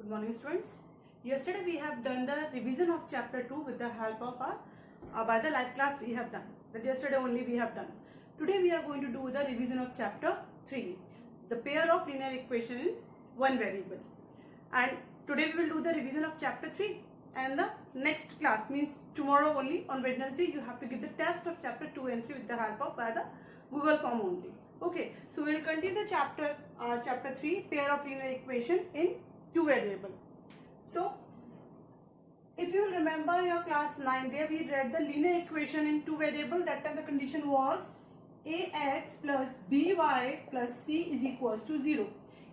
Good morning, students. Yesterday we have done the revision of chapter 2 with the help of our by the live class we have done. That yesterday only we have done. Today we are going to do the revision of chapter 3, the pair of linear equation in one variable. And today we will do the revision of chapter 3, and the next class means tomorrow only on Wednesday you have to give the test of chapter 2 and 3 with the help of by the Google form only. Okay, so we will continue the chapter 3, pair of linear equation in two variable. So if you remember your class 9, there we read the linear equation in two variable. That time the condition was ax plus by plus c is equals to 0.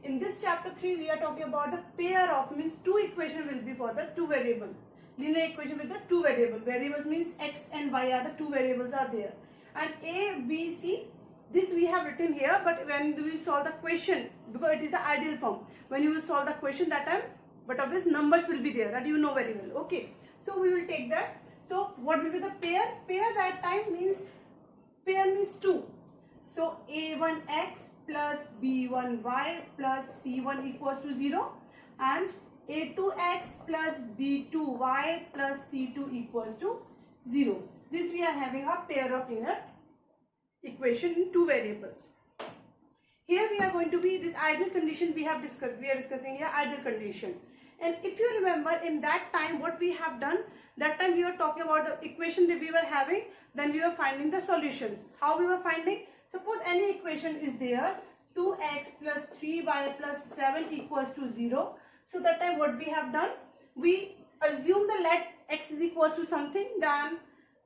In this chapter 3 we are talking about the pair of, means two equation will be for the two variable. Linear equation with the two variable. Variables means x and y are the two variables are there. And a, b, c, this we have written here, but when we solve the question, because it is the ideal form, when you will solve the question that time, but obvious numbers will be there, that you know very well. Okay, so we will take that. So what will be the pair? Pair that time means, pair means two. So a1x plus b1y plus c1 equals to 0, and a2x plus b2y plus c2 equals to 0. This we are having a pair of linear equation in two variables. Here we are going to be this ideal condition we have discussed. We are discussing here ideal condition. And if you remember in that time what we have done, that time we were talking about the equation that we were having, then we were finding the solutions. How we were finding? Suppose any equation is there, 2x plus 3y plus 7 equals to 0. So that time what we have done, we assume the let x is equals to something, then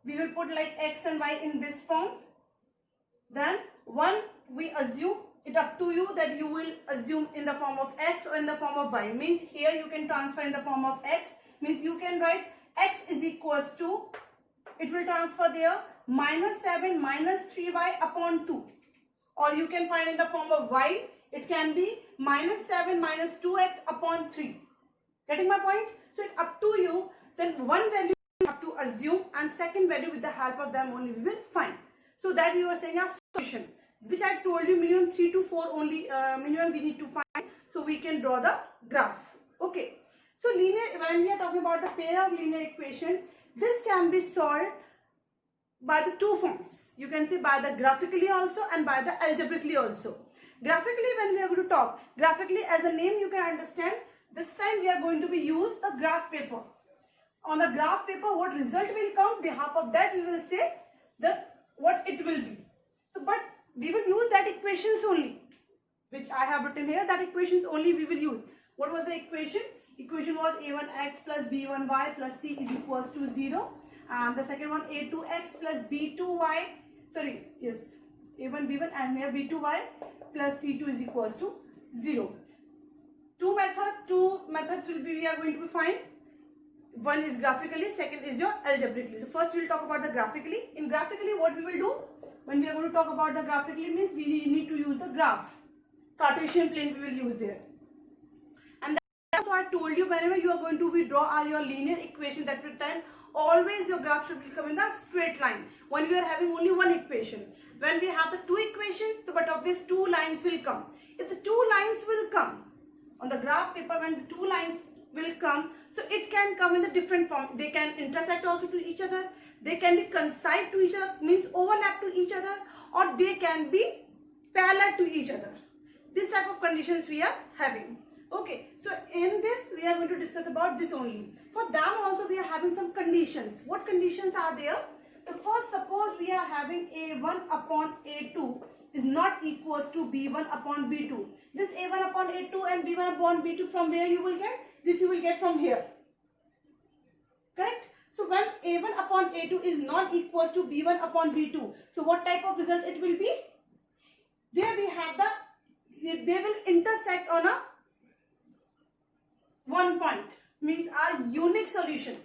we will put like x and y in this form. Then one we assume, it up to you that you will assume in the form of x or in the form of y. Means here you can transfer in the form of x, means you can write x is equals to, it will transfer there, minus 7 minus 3y upon 2. Or you can find in the form of y, it can be minus 7 minus 2x upon 3. Getting my point? So it's up to you. Then one value you have to assume, and second value with the help of them only we will find. So that we were saying a solution, which I told you minimum 3 to 4 only minimum we need to find, so we can draw the graph. Okay, so linear, when we are talking about the pair of linear equation, this can be solved by the two forms. You can say by the graphically also and by the algebraically also. Graphically, when we are going to talk graphically, as a name you can understand, this time we are going to be use a graph paper. On the graph paper what result will come, behalf of that we will say that what it will be. So but we will use that equations only, which I have written here, that equations only we will use. What was the equation? Equation was a1x plus b1y plus c is equals to 0. And the second one a2x plus b2y, sorry, yes, a1 b1 and here b2y plus c2 is equals to 0. Two methods will be, we are going to find. One is graphically, second is your algebraically. So first we will talk about the graphically. In graphically what we will do, when we are going to talk about the graphically, means we need to use the graph. Cartesian plane we will use there. And that's why I told you, whenever you are going to draw your linear equation, that time always your graph should be come in the straight line. When we are having only one equation, when we have the two equations, but obvious two lines will come. If the two lines will come on the graph paper, when the two lines will come, so it can come in the different form. They can intersect also to each other, they can be coincide to each other, means overlap to each other, or they can be parallel to each other. This type of conditions we are having. Okay, so in this we are going to discuss about this only. For them also we are having some conditions. What conditions are there? The first, suppose we are having a1 upon a2 is not equals to b1 upon b2. This a1 upon a2 and b1 upon b2, from where you will get? This you will get from here. Correct? So when a1 upon a2 is not equals to b1 upon b2, so what type of result it will be? There we have the, they will intersect on a one point, means our unique solution.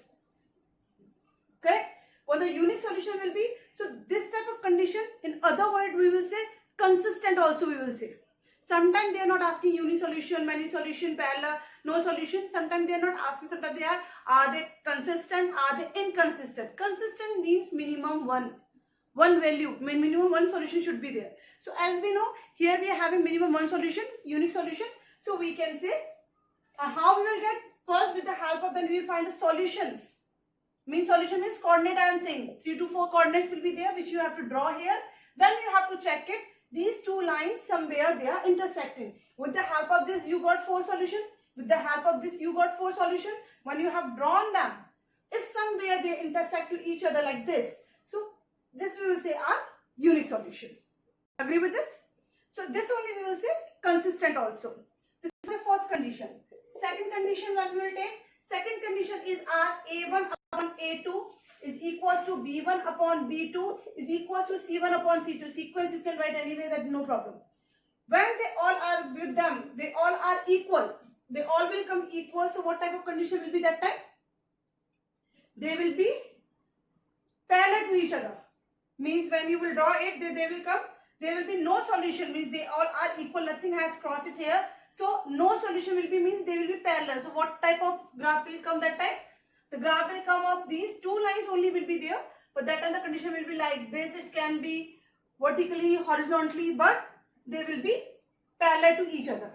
Correct? What the unique solution will be? So this type of condition, in other words we will say consistent also we will say. Sometimes they are not asking unique solution, many solution, parallel, no solution. Sometimes they are not asking, sometimes they are they consistent, are they inconsistent? Consistent means minimum one value, minimum one solution should be there. So as we know, here we are having minimum one solution, unique solution. So we can say How we will get? First, with the help of, then we will find the solutions. Means solution means coordinate. I am saying 3 to 4 coordinates will be there, which you have to draw here. Then you have to check it. These two lines somewhere they are intersecting. With the help of this, you got 4 solution. With the help of this, you got 4 solution. When you have drawn them, if somewhere they intersect to each other like this, so this we will say are unique solution. Agree with this? So this only we will say consistent also. This is the first condition. Second condition that we will take. Second condition is our A1 upon A2 is equals to B1 upon B2 is equals to C1 upon C2. Sequence you can write anyway, that no problem. When they all are with them, they all are equal. They all will come equal. So what type of condition will be that time? They will be parallel to each other. Means when you will draw it, they will come. There will be no solution. Means they all are equal. Nothing has crossed it here. So no solution will be means they will be parallel. So what type of graph will come that time? The graph will come of these two lines only will be there. But that time the condition will be like this. It can be vertically, horizontally, but they will be parallel to each other.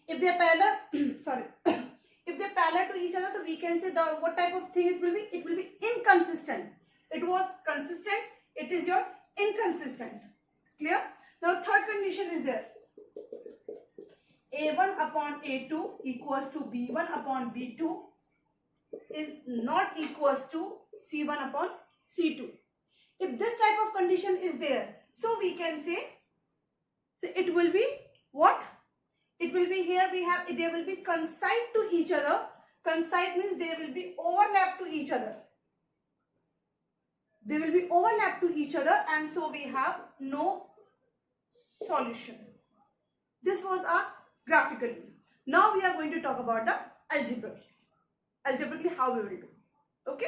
If they are parallel, sorry. If they are parallel to each other, so we can say the what type of thing it will be? It will be inconsistent. It was consistent. It is your inconsistent. Clear? Now third condition is there. A1 upon A2 equals to B1 upon B2 is not equals to C1 upon C2. If this type of condition is there, so we can say, so it will be what? It will be here we have, they will be coincide to each other. Coincide means they will be overlap to each other. They will be overlap to each other, and so we have no solution. This was our graphically. Now we are going to talk about the algebraically. Algebraically how we will do. Okay.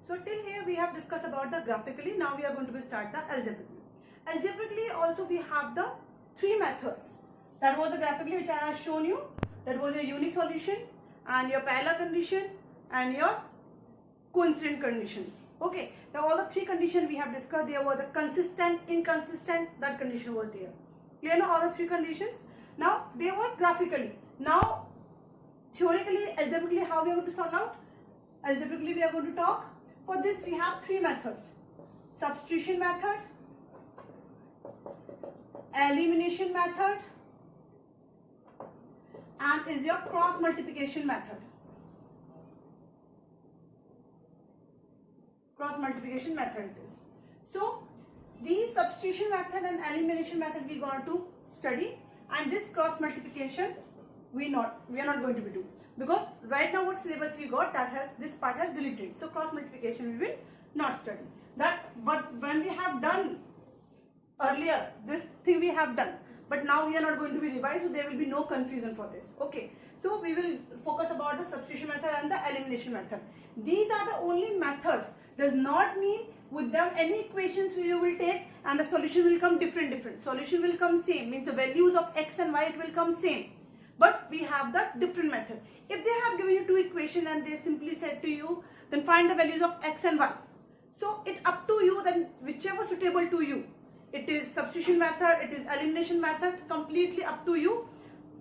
So till here we have discussed about the graphically. Now we are going to start the algebraically. Algebraically also we have the 3 methods. That was the graphically which I have shown you. That was your unique solution and your parallel condition and your coincident condition. Okay. Now all the 3 conditions we have discussed, there were the consistent, inconsistent, that condition was there. Clear now all the 3 conditions? Now they were graphically. Now theoretically, algebraically how we are going to sort out? Algebraically we are going to talk. For this we have 3 methods. Substitution method, elimination method, and is your cross multiplication method. Cross multiplication method it is. So these substitution method and elimination method we are going to study, and this cross multiplication we are not going to be doing, because right now what syllabus we got, that has this part has deleted. So cross multiplication we will not study that. But when we have done earlier, this thing we have done, but now we are not going to be revised, so there will be no confusion for this. Okay, so we will focus about the substitution method and the elimination method. These are the only methods. Does not mean with them any equations we will take and the solution will come different. Solution will come same, means the values of x and y it will come same, but we have the different method. If they have given you 2 equations and they simply said to you, then find the values of x and y. So it up to you, then whichever suitable to you. It is substitution method, it is elimination method, completely up to you.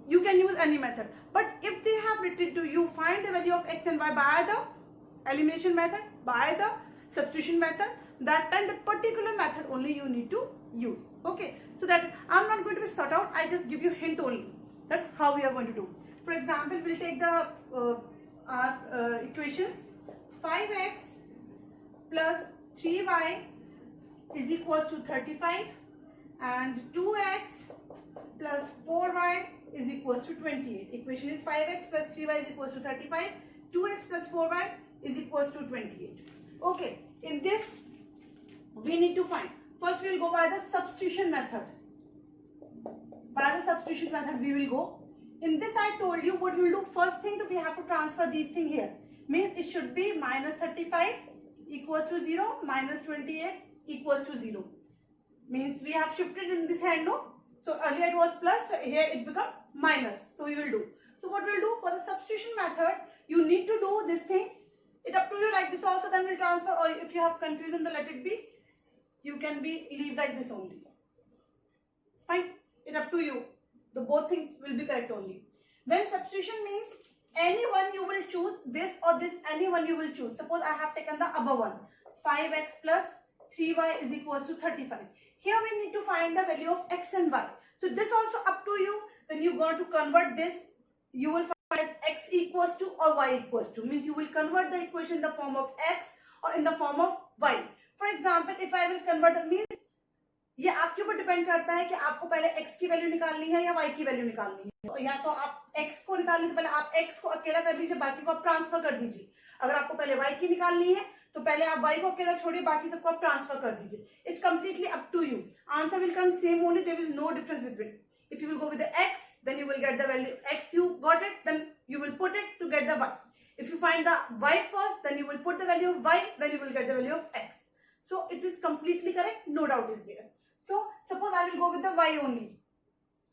You can use any method. But if they have written to you, find the value of x and y by the elimination method, by the substitution method, that time that particular method only you need to use. Okay, so that I'm not going to be sort out, I just give you hint only that how we are going to do. For example, we'll take the equations. 5x plus 3y is equals to 35 and 2x plus 4y is equals to 28. Equation is 5x plus 3y is equals to 35, 2x plus 4y is equals to 28. Okay, in this we need to find. First we will go by the substitution method. By the substitution method we will go. In this I told you what we will do. First thing that we have to transfer these things here. Means it should be minus 35 equals to 0, minus 28 equals to 0. Means we have shifted in this hand, no? So earlier it was plus, here it become minus. So you will do. So what we will do for the substitution method, you need to do this thing. It up to you like this also, then we'll transfer, or if you have confusion then let it be. You can be leave like this only. Fine. It up to you. So both things will be correct only. When substitution means anyone you will choose, this or this, anyone you will choose. Suppose I have taken the above one, 5x plus 3y is equals to 35. Here we need to find the value of x and y. So this also up to you. When you go to convert this, you will find x equals to or y equals to. Means you will convert the equation in the form of x or in the form of y. For example, if I will convert the means, ये आपके ऊपर depend करता है कि आपको पहले x की value निकालनी है या y की वैल्यू निकालनी है. तो या तो आप x को निकालनी तो पहले आप x को अकेला कर लीजिए, बाकी को आप ट्रांसफर कर दीजिए. अगर आपको पहले y की निकालनी है तो पहले आप y को अकेला छोड़िए, बाकी सबको आप ट्रांसफर कर दीजिए. It's completely up to you. Answer will come same only, there is no difference between. If you will go with the x, then you will get the value x, you got it, then you will put it to get the y. If you find the y first, then you will put the value of y, then you will get the value of x. So it is completely correct, no doubt is there. So suppose I will go with the y only.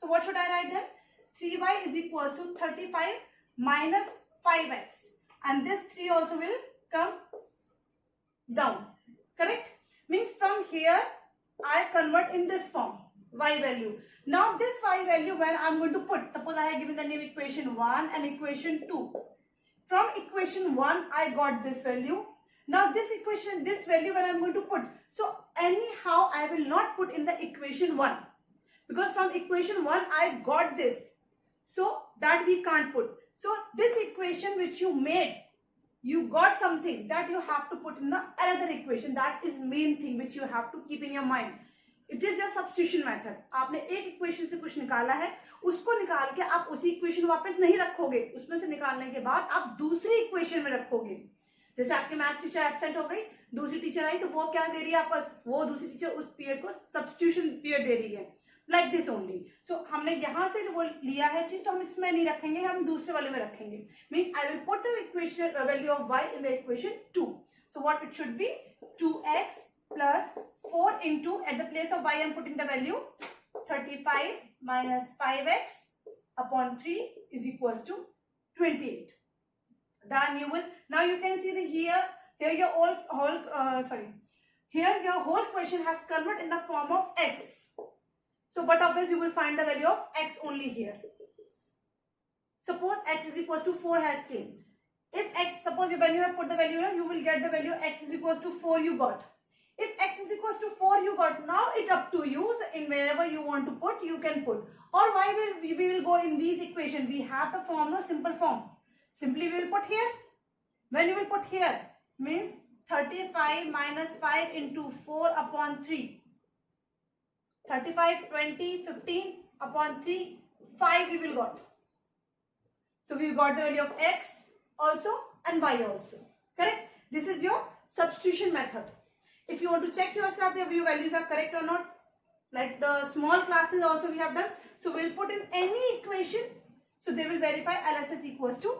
So what should I write then? 3y is equals to 35 minus 5x. And this 3 also will come down. Correct? Means from here, I convert in this form. Y value. Now this y value when I am going to put, suppose I have given the name equation 1 and equation 2. From equation 1 I got this value. Now this equation, this value when I am going to put. So anyhow I will not put in the equation 1. Because from equation 1 I got this. So that we can't put. So this equation which you made, you got something that you have to put in the another equation. That is main thing which you have to keep in your mind. It is your substitution method. आपने एक equation से कुछ निकाला है, उसको निकाल के आप उसी इक्वेशन वापस नहीं रखोगे, उसमें से निकालने के बाद आप दूसरी इक्वेशन में रखोगे. जैसे आपके मैथ्स टीचर एब्सेंट हो गई, दूसरी टीचर आई तो वो क्या दे रही है आपस, वो दूसरी टीचर उस पीरियड को सब्स्टिट्यूशन पीरियड दे रही है. Like this only. सो हमने यहाँ से वो लिया है चीज, तो हम इसमें नहीं रखेंगे, हम दूसरे वाले में रखेंगे. Means I will put the equation value of y in the equation 2. So what it should be 2x plus 4 into, at the place of y I am putting the value 35 minus 5x upon 3 is equals to 28. Then you will, now you can see the here your here your whole question has converted in the form of x. So but obviously you will find the value of x only here. Suppose x is equals to 4 has came. If x, suppose when you have put the value here, you will get the value x is equals to 4 you got. If x is equals to 4 you got, now it up to you. In wherever you want to put, you can put. Or why will we will go in these equation? We have the form, no simple form. Simply we will put here. When you will put here, means 35 minus 5 into 4 upon 3. 35, 20, 15 upon 3, 5 we will got. So we got the value of x also and y also. Correct? This is your substitution method. If you want to check yourself if your values are correct or not, like the small classes also we have done. So we will put in any equation. So they will verify LHS equals to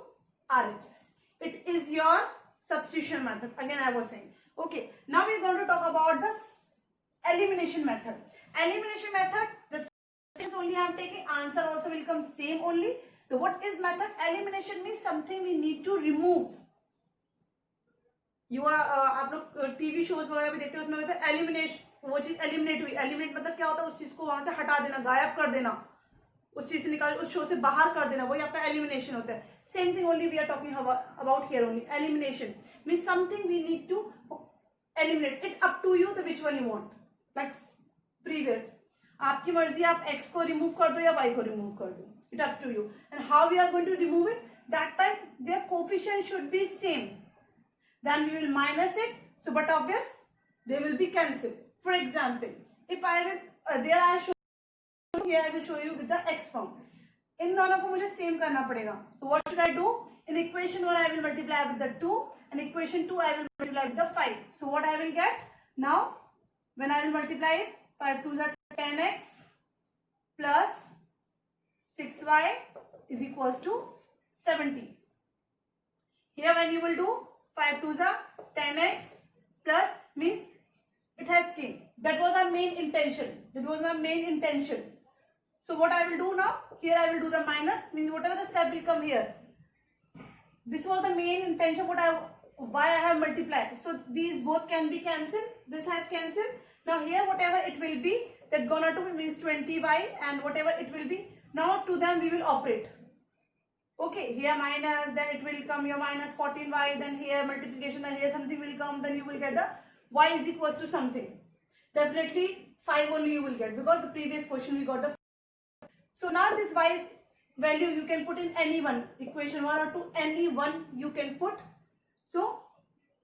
RHS. It is your substitution method. Again I was saying. Okay. Now we are going to talk about the elimination method. Elimination method, the is only I am taking, answer also will come same only. So what is method? Elimination means something we need to remove. You are आप लोग TV shows वगैरह भी देखते हो, उसमें कहते हैं elimination, वो चीज एलिमिनेट हुई. एलिमिनेट मतलब क्या होता है? उस चीज को वहां से हटा देना, गायब कर देना, उस चीज से निकाल, उस शो से बाहर कर देना, वही आपका एलिमिनेशन होता है. Same thing only we are talking about here only. Elimination means something we need to eliminate. It up to you the which one you want. Like previous, आपकी मर्जी, आप x को रिमूव कर दो या y को रिमूव कर दो. It up to you. And how we are going to remove it? That time there coefficient should be same. Then we will minus it. So but obvious they will be cancelled. For example, if I will there I show here, I will show you with the x form. इन दोनों को मुझे same करना पड़ेगा. So what should I do? In equation 1 I will multiply with the 2 and equation 2 I will multiply with the 5. So what I will get? Now when I will multiply it, 5 2s are 10x plus 6y is equals to 70. Here when you will do 5 2s are 10x plus, means it has came. That was our main intention. That was my main intention. So what I will do now? Here I will do the minus, means whatever the step will come here. This was the main intention. Why I have multiplied. So these both can be cancelled. This has cancelled. Now here whatever it will be, that gonna to means 20y and whatever it will be. Now to them we will operate. Okay, here minus, then it will come your minus 14y, then here multiplication, then here something will come, then you will get the y is equals to something. Definitely 5 only you will get, because the previous question we got the. So now this y value you can put in any one, equation 1 or 2, any one you can put. So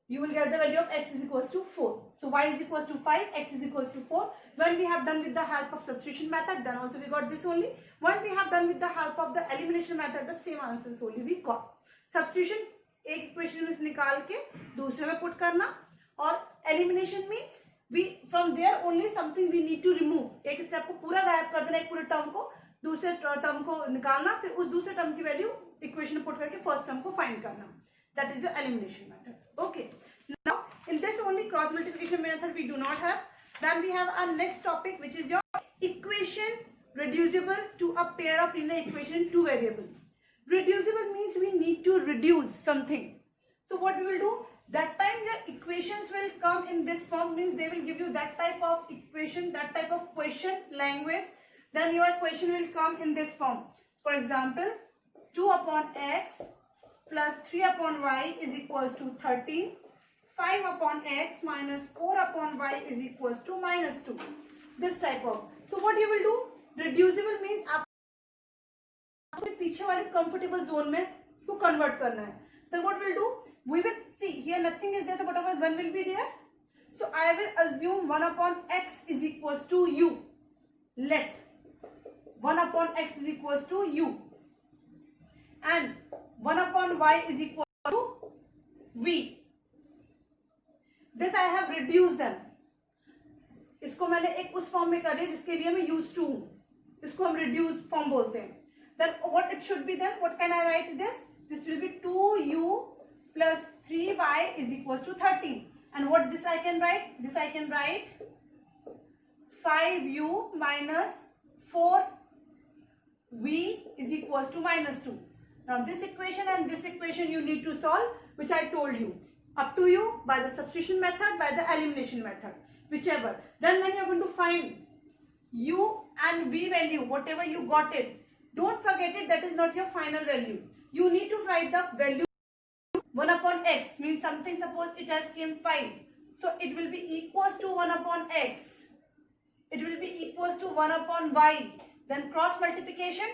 you will get the value of x is equals to 4. So y is equals to 5, x is equals to 4. When we have done with the help of substitution method, then also we got this only. When we have done with the help of the elimination method, the same answers only we got. Substitution, एक equation में से निकाल के दूसरे में put करना, और elimination means we from there only something we need to remove. एक step को पूरा गायब कर देना, एक पूरे term को दूसरे term को निकालना, फिर उस दूसरे term की value equation में put करके first term को find करना. That is the elimination method. Okay. Now, in this only cross multiplication method we do not have. Then we have our next topic, which is your equation reducible to a pair of linear equation in two variables. Reducible means we need to reduce something. So what we will do? That time your equations will come in this form, means they will give you that type of equation, that type of question language. Then your equation will come in this form. For example, 2 upon x plus 3 upon y is equals to 13. 5 upon x minus 4 upon y is equals to minus 2. This type of. So what you will do? Reducible means आपको पीछे वाले comfortable zone में इसको convert करना है. Then what we'll do? We will see here nothing is there, so whatever 1 will be there. So I will assume 1 upon x is equals to u. Let 1 upon x is equals to u. And 1 upon y is equal to v. This I have reduced them. इसको मैंने एक उस form में कर रही जिसके लिए मैं used to हूँ. इसको हम reduced form बोलते हैं. Then what it should be then? What can I write this? This will be 2u plus 3y is equals to 13. And what this I can write? This I can write 5u minus 4v is equals to minus 2. Now this equation and this equation you need to solve, which I told you. Up to you, by the substitution method, by the elimination method, whichever. Then when you are going to find u and v value, whatever you got it, don't forget it, that is not your final value. You need to write the value 1 upon x, means something, suppose it has came 5. So it will be equals to 1 upon x. It will be equals to 1 upon y. Then cross multiplication,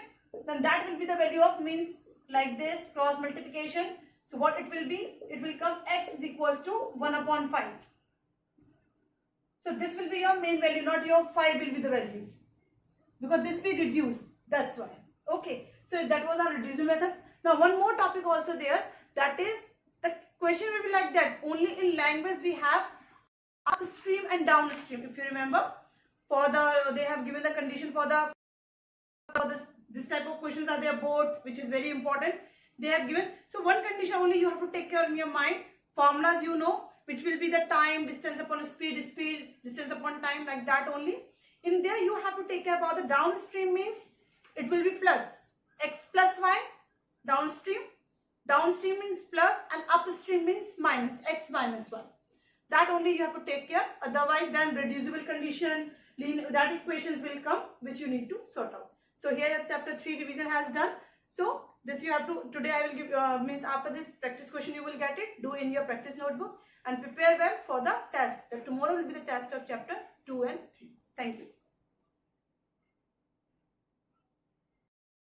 then that will be the value of, means like this, cross multiplication. So what it will be? It will come x is equals to 1 upon 5. So this will be your main value, not your 5 will be the value. Because this we reduce, that's why. Okay, so that was our reducing method. Now one more topic also there, that is the question will be like that. Only in language we have upstream and downstream. If you remember, for the they have given the condition for this type of questions are there both, which is very important. They have given, so one condition only you have to take care in your mind. Formulas you know, which will be the time, distance upon speed, distance upon time, like that only. In there you have to take care about the downstream, means it will be plus x plus y. Downstream means plus, and upstream means minus x minus y. That only you have to take care. Otherwise then reducible condition, that equations will come, which you need to sort out. So here chapter 3 revision has done. So this you have to, today I will give, means after this practice question you will get it, do in your practice notebook and prepare well for the test. Tomorrow will be the test of chapter 2 and 3. Thank you.